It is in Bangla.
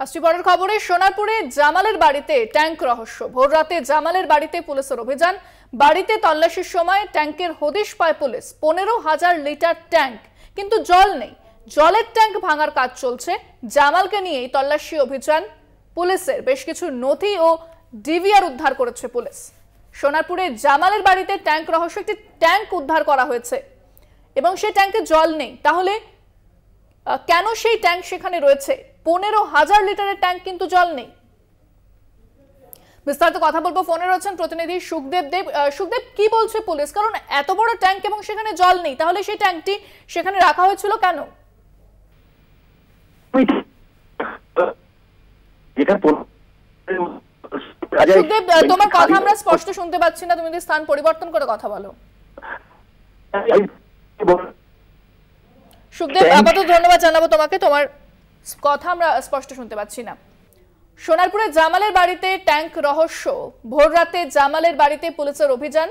আসছি পরের খবরে। সোনারপুরে জামালের বাড়িতে ট্যাঙ্ক রহস্য। ভোর রাতে জামালের বাড়িতে পুলিশের অভিযান। বাড়িতে তল্লাশির সময় ট্যাঙ্কের হদিশ পায় পুলিশ। 15,000 লিটার ট্যাঙ্ক, কিন্তু জল নেই। জলের ট্যাঙ্ক ভাঙার কাজ চলছে। জামালকে নিয়েই তল্লাশি অভিযান পুলিশের। বেশ কিছু নথি ও ডিভিআর উদ্ধার করেছে পুলিশ। সোনারপুরে জামালের বাড়িতে ট্যাঙ্ক রহস্য। একটি ট্যাঙ্ক উদ্ধার করা হয়েছে এবং সেই ট্যাঙ্কে জল নেই। তাহলে কেন সেই ট্যাঙ্ক সেখানে রয়েছে? 15,000 লিটারের ট্যাঙ্ক, কিন্তু জল নেই। বিস্তারিত কথা বলবো, ফোনে রয়েছেন প্রতিনিধি সুখদেব দেব। সুখদেব, কি বলছে পুলিশ? কারণ এত বড় ট্যাঙ্ক এবং সেখানে জল নেই, তাহলে সেই ট্যাঙ্কটি সেখানে রাখা হয়েছিল কেন? সুখদেব, তোমার কথা আমরা স্পষ্ট শুনতে পাচ্ছি না, তুমি যদি স্থান পরিবর্তন করে কথা বলো। সুখদেব, আপাতত ধন্যবাদ জানাবো তোমাকে, তোমার কথা আমরা স্পষ্ট শুনতে পাচ্ছি না। সোনারপুরে জামালের বাড়িতে ট্যাঙ্ক রহস্য। ভোর রাতে জামালের বাড়িতে পুলিশের অভিযান।